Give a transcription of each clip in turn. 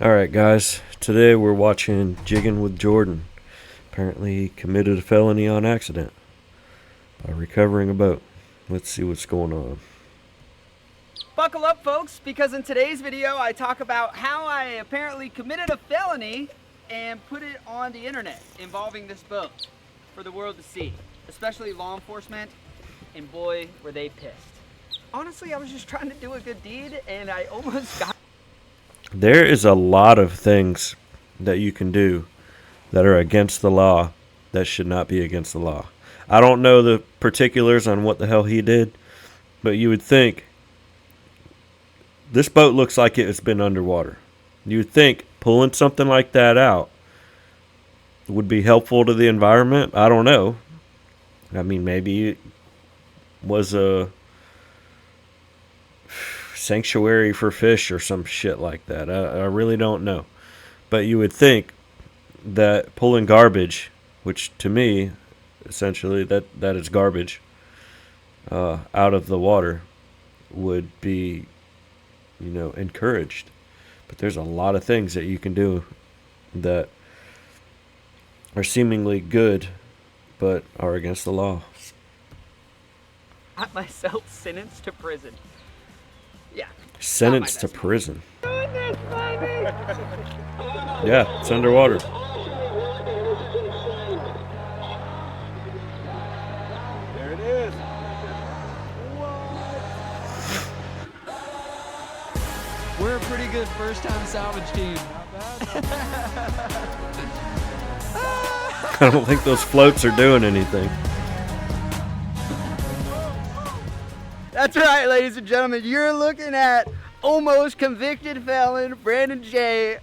Alright guys, today we're watching Jiggin with Jordan. Apparently he committed a felony on accident by recovering a boat. Let's see what's going on. Buckle up, folks, because in today's video I talk about how I apparently committed a felony and put it on the internet involving this boat for the world to see, especially law enforcement, and boy were they pissed. Honestly, I was just trying to do a good deed and I almost got... There is a lot of things that you can do that are against the law that should not be against the law. I don't know the particulars on what the hell he did, but you would think this boat looks like it has been underwater. You would think pulling something like that out would be helpful to the environment. I don't know. I mean, maybe it was a sanctuary for fish or some shit like that. I really don't know. But you would think that pulling garbage, which to me, essentially, that is garbage, out of the water would be, encouraged. But there's a lot of things that you can do that are seemingly good but are against the law. got myself sentenced to prison. Yeah. Sentenced to prison. Yeah, it's underwater. There it is. We're a pretty good first-time salvage team. I don't think those floats are doing anything. That's right, ladies and gentlemen. You're looking at almost convicted felon Brandon J.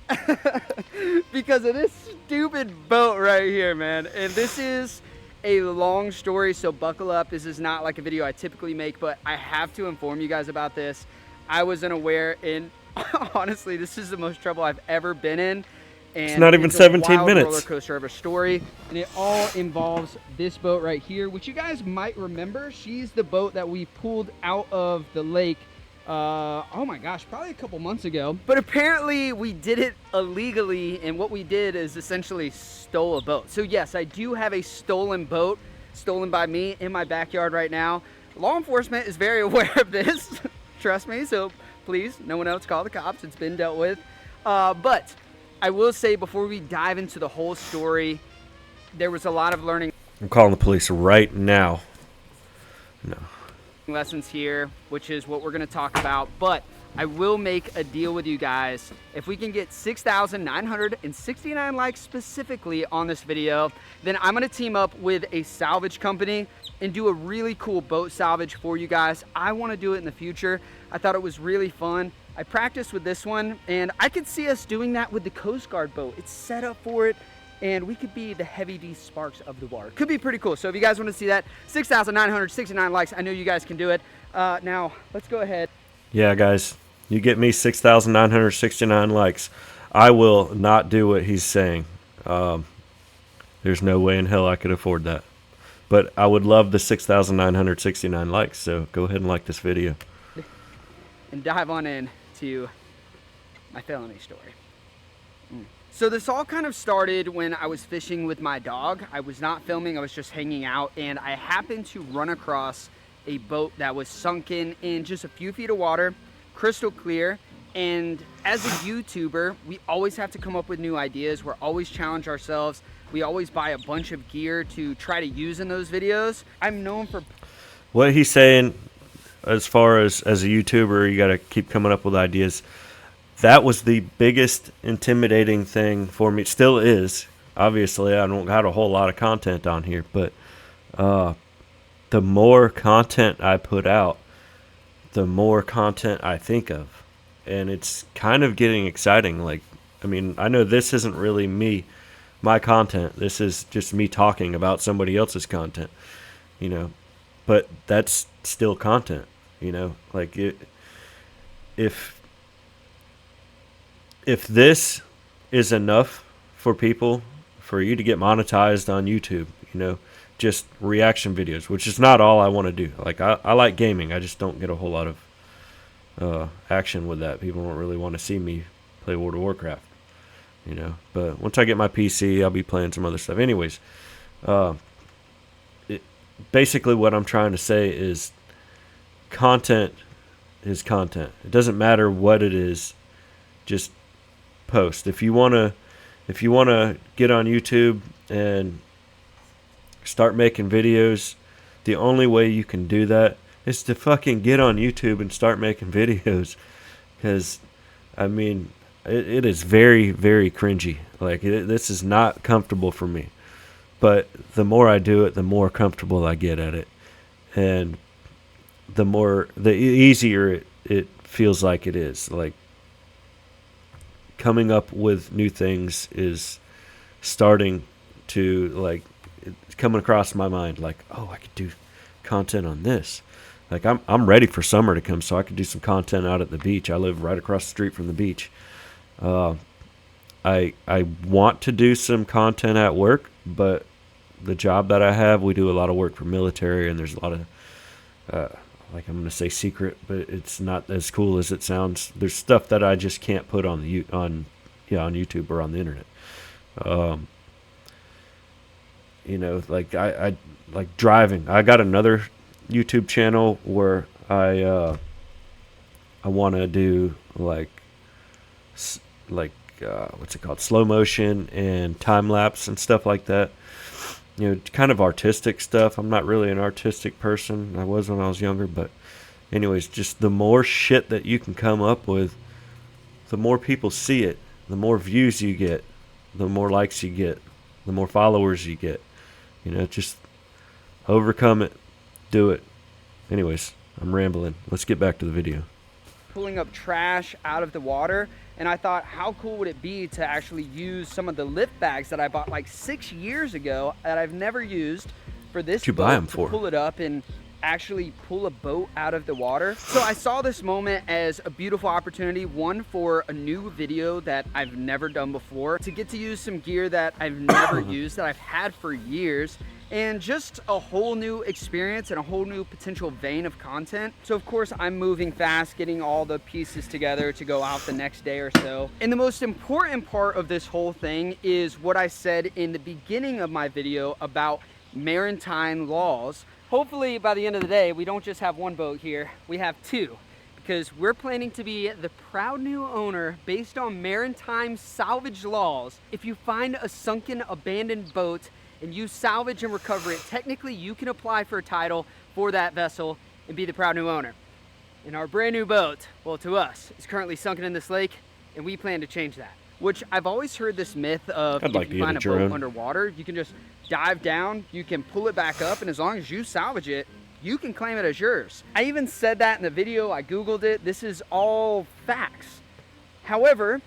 because of this stupid boat right here, man. And this is a long story, so buckle up. This is not like a video I typically make, but I have to inform you guys about this. I was unaware, and honestly, this is the most trouble I've ever been in. And it's not even 17 minutes. Roller coaster of a story, and it all involves this boat right here, which you guys might remember. She's the boat that we pulled out of the lake. Oh my gosh, probably a couple months ago. But apparently we did it illegally, and what we did is essentially stole a boat. So yes, I do have a stolen boat, stolen by me, in my backyard right now. Law enforcement is very aware of this, trust me. So please, no one else call the cops. It's been dealt with. But I will say, before we dive into the whole story, there was a lot of learning. I'm calling the police right now. No. Lessons here, which is what we're going to talk about. But I will make a deal with you guys. If we can get 6,969 likes specifically on this video, then I'm going to team up with a salvage company and do a really cool boat salvage for you guys. I want to do it in the future. I thought it was really fun. I practiced with this one, and I could see us doing that with the Coast Guard boat. It's set up for it, and we could be the heavy D Sparks of the water. Could be pretty cool. So if you guys want to see that, 6,969 likes. I know you guys can do it. Now, let's go ahead. Yeah, guys, you get me 6,969 likes. I will not do what he's saying. There's no way in hell I could afford that. But I would love the 6,969 likes, so go ahead and like this video. And dive on in to my felony story. So this all kind of started when I was fishing with my dog. I was not filming, I was just hanging out, and I happened to run across a boat that was sunken in just a few feet of water, crystal clear. And as a YouTuber, we always have to come up with new ideas. We're always challenge ourselves. We always buy a bunch of gear to try to use in those videos. I'm known for... What he's saying, as far as a YouTuber, you got to keep coming up with ideas. That was the biggest intimidating thing for me. It still is. Obviously, I don't got a whole lot of content on here, but the more content I put out, the more content I think of. And it's kind of getting exciting. Like, I mean, I know this isn't really my content. This is just me talking about somebody else's content, but that's still content, like if this is enough for people, for you to get monetized on YouTube, just reaction videos, which is not all I want to do. Like, I like gaming. I just don't get a whole lot of action with that. People don't really want to see me play World of Warcraft, you know. But once I get my PC, I'll be playing some other stuff. Anyways, basically what I'm trying to say is content is content. It doesn't matter what it is, just post. If you wanna get on YouTube and start making videos, the only way you can do that is to fucking get on YouTube and start making videos. Because, I mean, it is very, very cringy. Like, this is not comfortable for me. But the more I do it, the more comfortable I get at it. And the easier it feels like it is. Like, coming up with new things is starting to, like, it's coming across my mind. Like, oh, I could do content on this. Like, I'm ready for summer to come so I could do some content out at the beach. I live right across the street from the beach. I want to do some content at work, but the job that I have, we do a lot of work for military, and there's a lot of, like, I'm going to say secret, but it's not as cool as it sounds. There's stuff that I just can't put on YouTube or on the internet. You know, like I like driving. I got another YouTube channel where I want to do like what's it called, slow motion and time lapse and stuff like that. You know, kind of artistic stuff. I'm not really an artistic person. I was when I was younger, but anyways, just the more shit that you can come up with, the more people see it, the more views you get, the more likes you get, the more followers you get. You know, just overcome it, do it. Anyways, I'm rambling. Let's get back to the video. Pulling up trash out of the water, and I thought, how cool would it be to actually use some of the lift bags that I bought like 6 years ago that I've never used for this What'd you buy them for? Pull it up and actually pull a boat out of the water. So I saw this moment as a beautiful opportunity, one, for a new video that I've never done before, to get to use some gear that I've never used, that I've had for years, and just a whole new experience and a whole new potential vein of content. So of course I'm moving fast, getting all the pieces together to go out the next day or so. And the most important part of this whole thing is what I said in the beginning of my video about maritime laws. Hopefully by the end of the day, we don't just have one boat here, we have two, because we're planning to be the proud new owner based on maritime salvage laws. If you find a sunken, abandoned boat and you salvage and recover it, technically you can apply for a title for that vessel and be the proud new owner. And our brand new boat, well, to us, is currently sunken in this lake, and we plan to change that. Which I've always heard this myth of, if you find a boat underwater, you can just dive down, you can pull it back up, and as long as you salvage it, you can claim it as yours. I even said that in the video, I Googled it. This is all facts. However,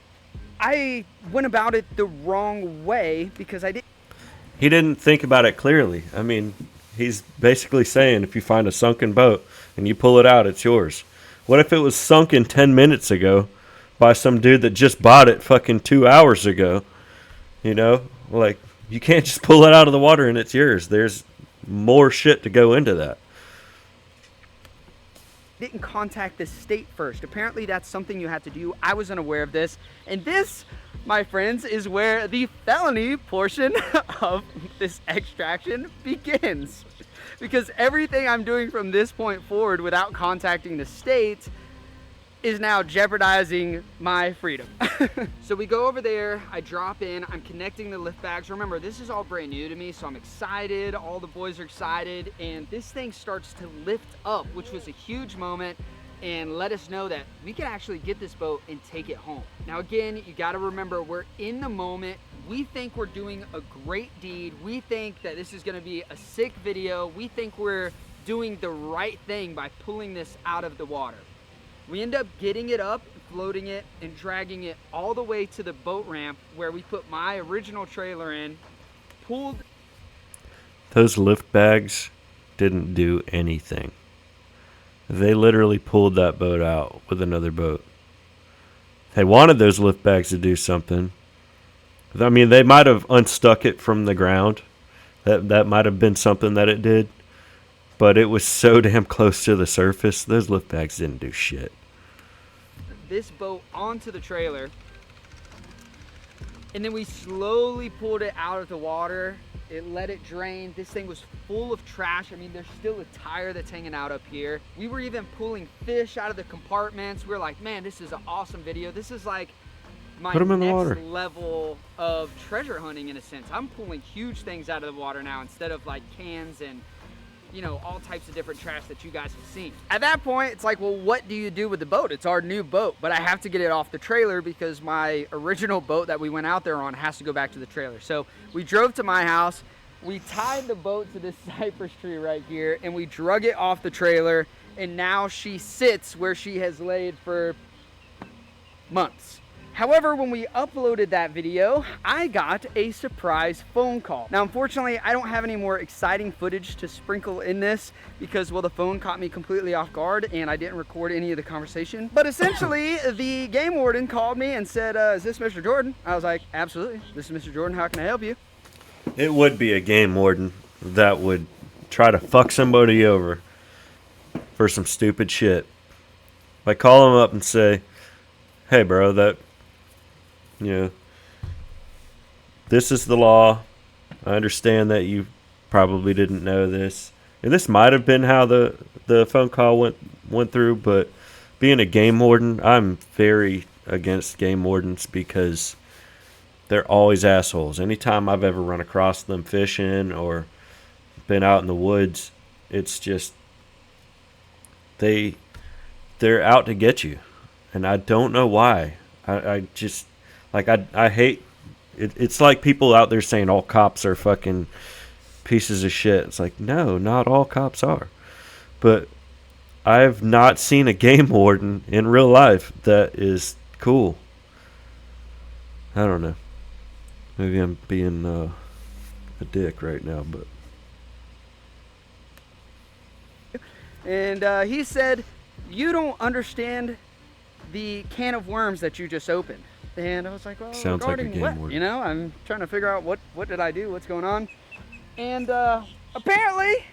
I went about it the wrong way because He didn't think about it clearly. I mean, he's basically saying if you find a sunken boat and you pull it out, it's yours. What if it was sunken 10 minutes ago by some dude that just bought it fucking 2 hours ago? You know, like, you can't just pull it out of the water and it's yours. There's more shit to go into that. Didn't contact the state first. Apparently that's something you have to do. I was unaware of this. And this, my friends, is where the felony portion of this extraction begins. Because everything I'm doing from this point forward without contacting the state is now jeopardizing my freedom. So we go over there, I drop in, I'm connecting the lift bags. Remember, this is all brand new to me, so I'm excited, all the boys are excited, and this thing starts to lift up, which was a huge moment, and let us know that we can actually get this boat and take it home. Now again, you gotta remember, we're in the moment. We think we're doing a great deed. We think that this is gonna be a sick video. We think we're doing the right thing by pulling this out of the water. We end up getting it up, floating it, and dragging it all the way to the boat ramp where we put my original trailer in, pulled. Those lift bags didn't do anything. They literally pulled that boat out with another boat. They wanted those lift bags to do something. I mean, they might have unstuck it from the ground. That might have been something that it did. But it was so damn close to the surface, those lift bags didn't do shit. This boat onto the trailer, And then we slowly pulled it out of the water. It let it drain. This thing was full of trash. I mean, there's still a tire that's hanging out up here. We were even pulling fish out of the compartments. We were like, man, this is an awesome video. This is like my next level of treasure hunting in a sense. I'm pulling huge things out of the water now instead of like cans and, you know, all types of different trash that you guys have seen. At that point, it's like, well, what do you do with the boat? It's our new boat, but I have to get it off the trailer because my original boat that we went out there on has to go back to the trailer. So we drove to my house, we tied the boat to this cypress tree right here, and we drug it off the trailer, and now she sits where she has laid for months. However, when we uploaded that video, I got a surprise phone call. Now, unfortunately, I don't have any more exciting footage to sprinkle in this because, well, the phone caught me completely off guard and I didn't record any of the conversation. But essentially, the game warden called me and said, is this Mr. Jordan? I was like, absolutely. This is Mr. Jordan. How can I help you? It would be a game warden that would try to fuck somebody over for some stupid shit. If I call him up and say, hey, bro, this is the law. I understand that you probably didn't know this. And this might have been how the phone call went through, but being a game warden, I'm very against game wardens because they're always assholes. Anytime I've ever run across them fishing or been out in the woods, it's just they're out to get you. And I don't know why. I just... Like, I hate... It's like people out there saying all cops are fucking pieces of shit. It's like, no, not all cops are. But I've not seen a game warden in real life that is cool. I don't know. Maybe I'm being a dick right now, but... And he said, you don't understand the can of worms that you just opened. And I was like, well, sounds like a game warden. You know, I'm trying to figure out what did I do, what's going on. And apparently,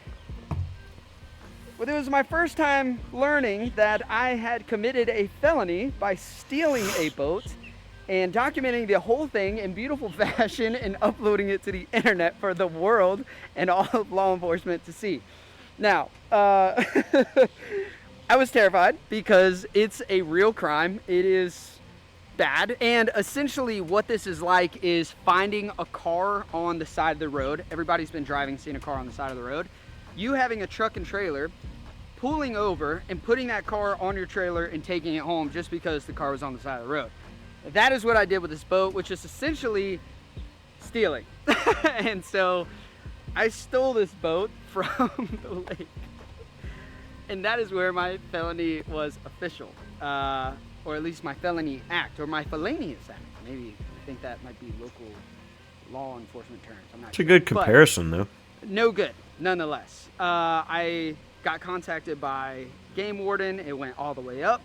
well, it was my first time learning that I had committed a felony by stealing a boat and documenting the whole thing in beautiful fashion and uploading it to the internet for the world and all of law enforcement to see. Now, I was terrified because it's a real crime. It is bad, and essentially what this is like is finding a car on the side of the road. Everybody's been driving, seeing a car on the side of the road. You having a truck and trailer, pulling over and putting that car on your trailer and taking it home just because the car was on the side of the road. That is what I did with this boat, which is essentially stealing. And so I stole this boat from the lake, and that is where my felony was official. Or at least my felony act, or my felonious act. Maybe I think that might be local law enforcement terms. I'm not sure. It's a good comparison, though. No good, nonetheless. I got contacted by game warden. It went all the way up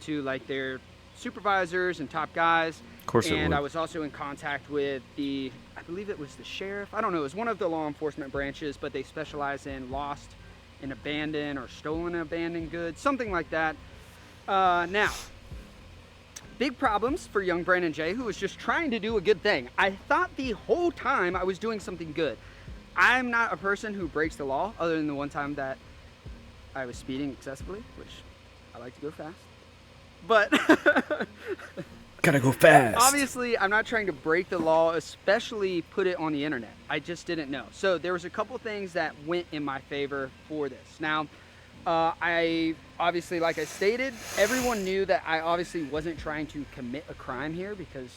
to like their supervisors and top guys. Of course it would. And I was also in contact with I believe it was the sheriff. I don't know. It was one of the law enforcement branches, but they specialize in lost and abandoned or stolen and abandoned goods, something like that. Now, big problems for young Brandon J, who was just trying to do a good thing. I thought the whole time I was doing something good. I'm not a person who breaks the law, other than the one time that I was speeding excessively, which I like to go fast. But gotta go fast. Obviously, I'm not trying to break the law, especially put it on the internet. I just didn't know. So there was a couple things that went in my favor for this. Now, I obviously, like I stated, everyone knew that I obviously wasn't trying to commit a crime here because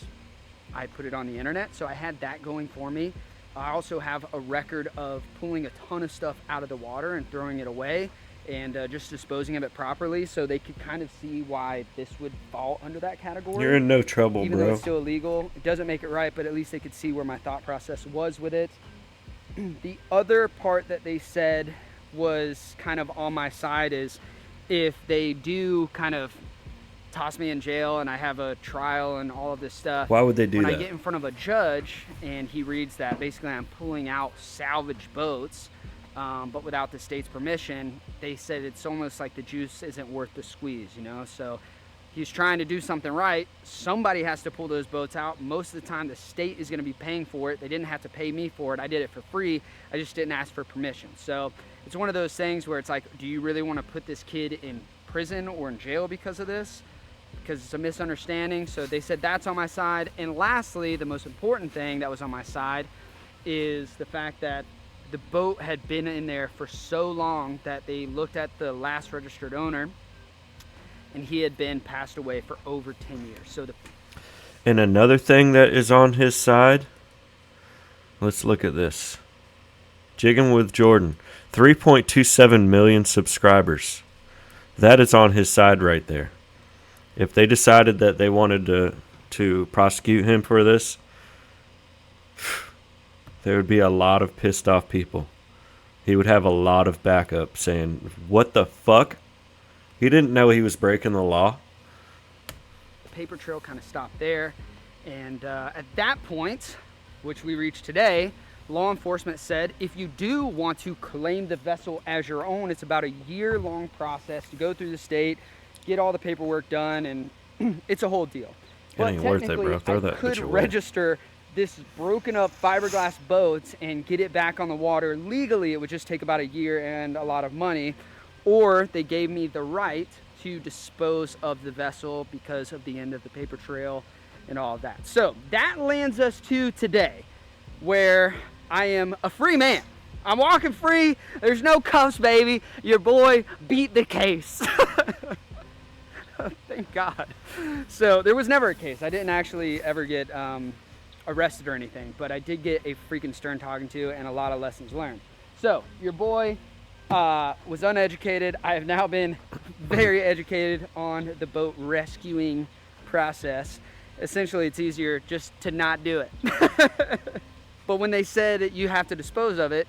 I put it on the internet. So I had that going for me. I also have a record of pulling a ton of stuff out of the water and throwing it away and just disposing of it properly, so they could kind of see why this would fall under that category. You're in no trouble, even bro. though it's still illegal. It doesn't make it right, but at least they could see where my thought process was with it. The other part that they said was kind of on my side is if they do kind of toss me in jail and I have a trial and all of this stuff. Why would they do when that? I get in front of a judge and he reads that basically I'm pulling out salvage boats, but without the state's permission, they said it's almost like the juice isn't worth the squeeze, you know? So he's trying to do something right. Somebody has to pull those boats out. Most of the time, the state is going to be paying for it. They didn't have to pay me for it. I did it for free. I just didn't ask for permission. So it's one of those things where it's like, do you really want to put this kid in prison or in jail because of this? Because it's a misunderstanding. So they said that's on my side. And lastly, the most important thing that was on my side is the fact that the boat had been in there for so long that they looked at the last registered owner, and he had been passed away for over 10 years. So And another thing that is on his side, let's look at this. Jiggin with Jordan, 3.27 million subscribers. That is on his side right there. If they decided that they wanted to prosecute him for this, there would be a lot of pissed off people. He would have a lot of backup saying, what the fuck? He didn't know he was breaking the law. the paper trail kind of stopped there. And at that point, which we reached today, law enforcement said if you do want to claim the vessel as your own, it's about a year-long process to go through the state, get all the paperwork done, and it's a whole deal. It ain't worth it, bro. Throw that I could bitch away. register this broken up fiberglass boat and get it back on the water legally. It would just take about a year and a lot of money. Or they gave me the right to dispose of the vessel because of the end of the paper trail and all of that. So that lands us to today, where I am a free man. I'm walking free. There's no cuffs, baby. Your boy beat the case. Thank God. So there was never a case. I didn't actually ever get arrested or anything, but I did get a freaking stern talking to and a lot of lessons learned. So your boy was uneducated. I have now been very educated on the boat rescuing process. Essentially, it's easier just to not do it. But when they said that you have to dispose of it,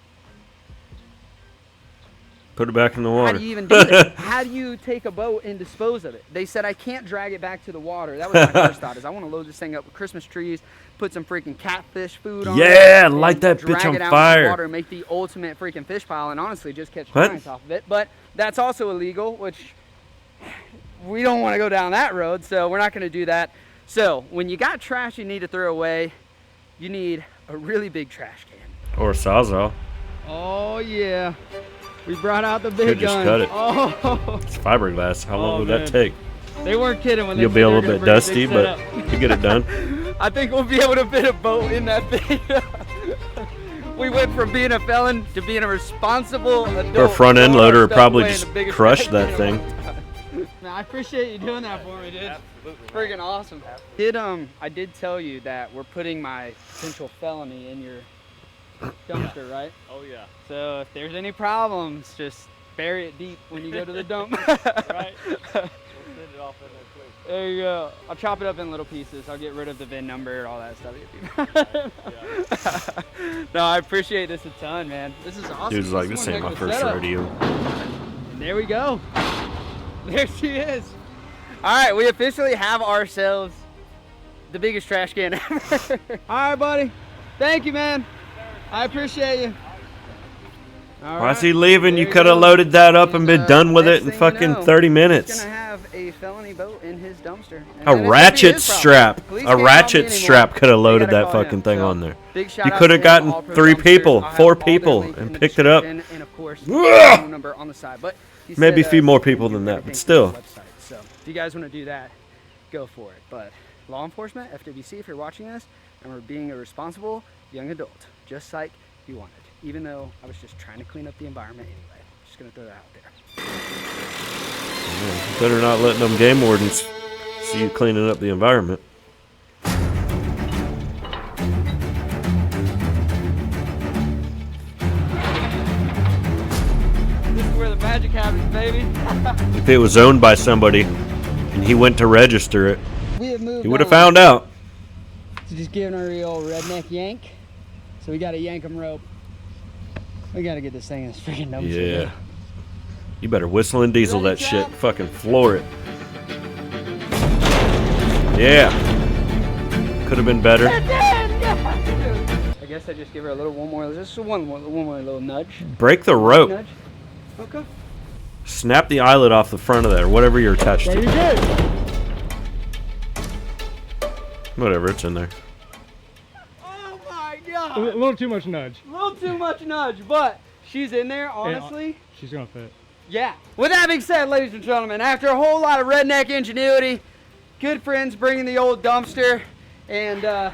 Put it back in the water. how do you even do that? How do you take a boat and dispose of it? They said I can't drag it back to the water. That was my first thought, is I want to load this thing up with Christmas trees, put some freaking catfish food on it. Yeah, and light that drag bitch on it out fire. into the water and make the ultimate freaking fish pile, and honestly just catch clients off of it. But that's also illegal, which we don't want to go down that road, so we're not going to do that. So when you got trash you need to throw away, you need a really big trash can. Or a sawzall. Oh yeah, we brought out the big Could just gun. cut it. Oh, It's fiberglass. How long would man. that take? they weren't kidding when they You'll said be a they were little gonna bit bring a big dusty, but setup. you get it done. I think we'll be able to fit a boat in that thing. We went from being a felon to being a responsible adult. Or a front end throwing our loader would stuff probably away in just the biggest crush trash that can thing. of all time. Man, I appreciate you doing that for me, dude. Absolutely. Friggin' awesome. I did tell you that we're putting my potential felony in your dumpster, right? Oh yeah. So if there's any problems, just bury it deep when you go to the dump. Right. We'll send it off in there quick. There you go. I'll chop it up in little pieces. I'll get rid of the VIN number, all that stuff. Yeah. No, I appreciate this a ton, man. This is awesome. Dude's like, is this one ain't heck my of a first setup. rodeo. And there we go. There she is. All right, we officially have ourselves the biggest trash can ever. All right, buddy. Thank you, man. I appreciate you. All Why is right. he leaving? There You could have go. loaded that up and been And, done with next it in thing you fucking know, 30 He's minutes. gonna have a felony boat in his dumpster. And A then it's ratchet his problem. strap. Police A can't help me ratchet anymore. strap could have They loaded gotta that call fucking him. thing So, on there. big shout You out could to have him, gotten All Pro 3 Dumpsters. people, I'll have 4 all their people, links in and the picked it up. description, and of course, the Ugh. phone number on the side. But he Maybe a said, few more you can people do than that, everything but through still. the website. So if you guys want to do that, go for it. But law enforcement, FWC, if you're watching this, and we're being a responsible young adult, just like you wanted. Even though I was just trying to clean up the environment anyway. Just gonna throw that out there. Yeah, better not letting them game wardens see you cleaning up the environment. This is where the magic happens, baby. If it was owned by somebody and he went to register it, We have moved he would have on found out. to just giving her the old redneck yank. So we gotta yank him rope. We gotta get this thing in this freaking dumpster. Yeah. You better whistle and diesel that shit. Fucking floor it. Yeah. Could have been better. I guess I just give her a little one more little nudge. Break the rope. Nudge. Okay. Snap the eyelet off the front of there, whatever you're attached There you to. go. Whatever, it's in there. Oh my God. A little too much nudge. A little too much nudge, but she's in there, honestly. She's gonna fit. Yeah. With that being said, ladies and gentlemen, after a whole lot of redneck ingenuity, good friends bringing the old dumpster, and a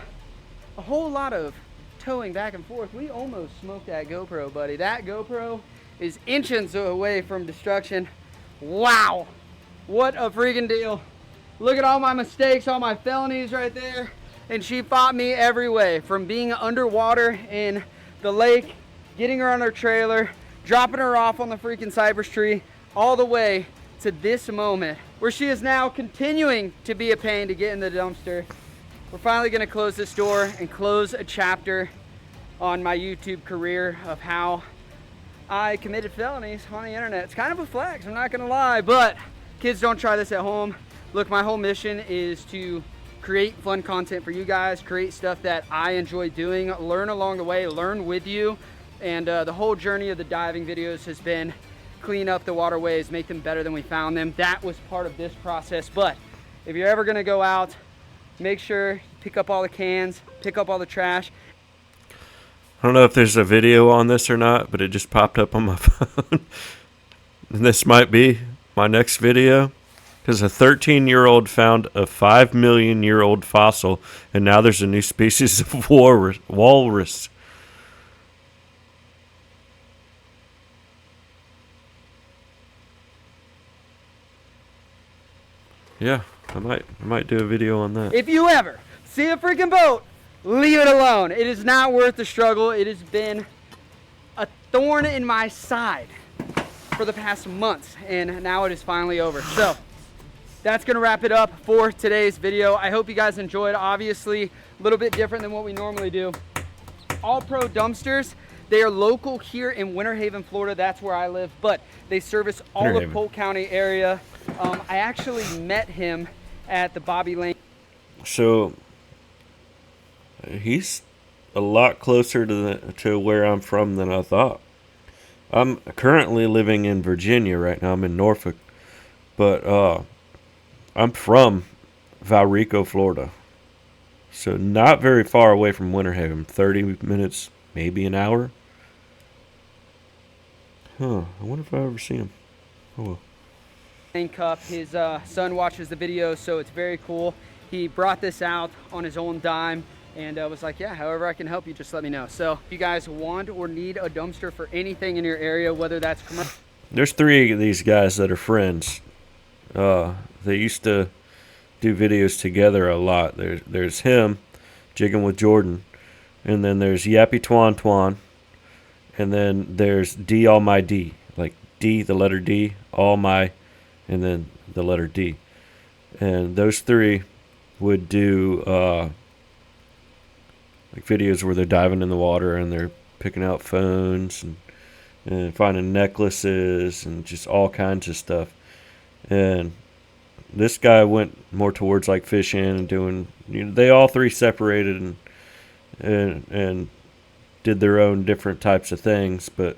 whole lot of towing back and forth, we almost smoked that GoPro, buddy. That GoPro is inches away from destruction. Wow. What a freaking deal. Look at all my mistakes, all my felonies right there. And she fought me every way, from being underwater in the lake, getting her on her trailer, dropping her off on the freaking cypress tree, all the way to this moment where she is now continuing to be a pain to get in the dumpster. We're finally gonna close this door and close a chapter on my YouTube career of how I committed felonies on the internet. It's kind of a flex, I'm not gonna lie, but kids, don't try this at home. Look, my whole mission is to create fun content for you guys, create stuff that I enjoy doing, learn along the way, learn with you. And the whole journey of the diving videos has been clean up the waterways, make them better than we found them. That was part of this process. But if you're ever gonna go out, make sure pick up all the cans, pick up all the trash. I don't know if there's a video on this or not, but it just popped up on my phone. And this might be my next video. Because a 13-year-old found a 5-million-year-old fossil, and now there's a new species of walrus. Yeah, I might do a video on that. If you ever see a freaking boat, leave it alone. It is not worth the struggle. It has been a thorn in my side for the past months, and now it is finally over. So that's gonna wrap it up for today's video. I hope you guys enjoyed. Obviously, a little bit different than what we normally do. All Pro Dumpsters, they are local here in Winter Haven, Florida. That's where I live, but they service all the Polk County area. I actually met him at the Bobby Lane. So he's a lot closer to where I'm from than I thought. I'm currently living in Virginia right now. I'm in Norfolk, but I'm from Valrico, Florida. So not very far away from Winter Haven. 30 minutes, maybe an hour. Huh, I wonder if I ever see him. Oh well. Cup. His son watches the video, so it's very cool. He brought this out on his own dime and was like, yeah, however I can help you, just let me know. So if you guys want or need a dumpster for anything in your area, whether that's commercial. There's 3 of these guys that are friends. They used to do videos together a lot. There's him, Jiggin with Jordan, and then there's Yappy Twan Twan, and then there's D All My D, like D, the letter D, All My, and then the letter D. And those 3 would do like videos where they're diving in the water and they're picking out phones and finding necklaces and just all kinds of stuff. And this guy went more towards like fishing and doing, they all 3 separated and did their own different types of things, but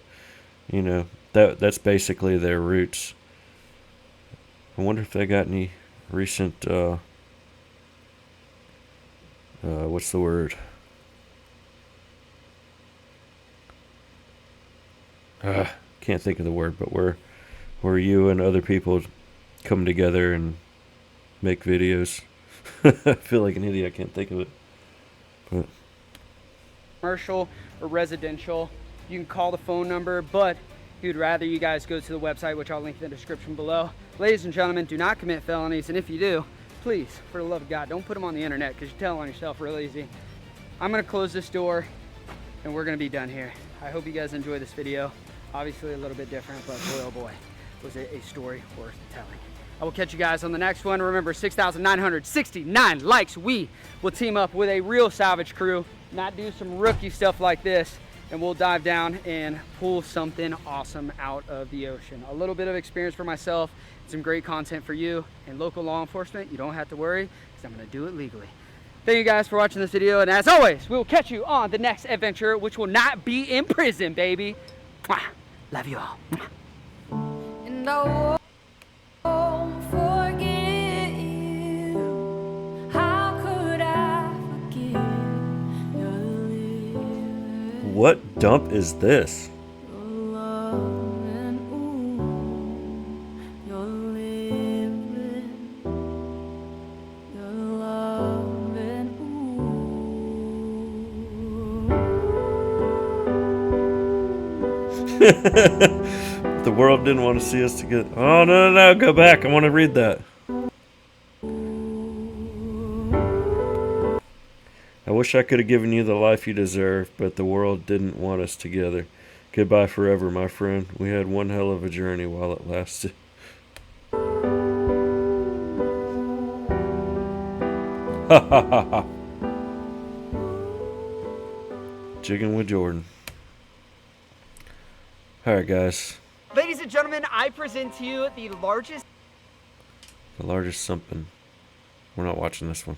that's basically their roots. I wonder if they got any recent what's the word? Can't think of the word, but where you and other people come together and make videos. I feel like an idiot. I can't think of it. But Commercial or residential, you can call the phone number, but he would rather you guys go to the website, which I'll link in the description below. Ladies and gentlemen, do not commit felonies, and if you do, please, for the love of God, don't put them on the internet, because you tell on yourself real easy. I'm gonna close this door and we're gonna be done here. I hope you guys enjoy this video. Obviously a little bit different, but boy oh boy, was it a story worth telling. I will catch you guys on the next one. Remember, 6,969 likes. We will team up with a real salvage crew, not do some rookie stuff like this, and we'll dive down and pull something awesome out of the ocean. A little bit of experience for myself, some great content for you, and local law enforcement. You don't have to worry, because I'm gonna do it legally. Thank you guys for watching this video, and as always, we will catch you on the next adventure, which will not be in prison, baby. Mwah. Love you all. Mwah. And I won't forget you. How could I? dump is this? The world didn't want to see us together. Oh, no, go back. I want to read that. I wish I could have given you the life you deserve, but the world didn't want us together. Goodbye forever, my friend. We had one hell of a journey while it lasted. Ha ha ha ha. Jiggin with Jordan. Alright, guys. Ladies and gentlemen, I present to you the largest something. We're not watching this one.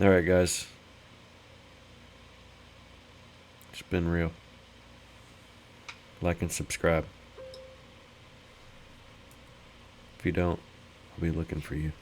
Alright, guys. It's been real. Like and subscribe. If you don't, I'll be looking for you.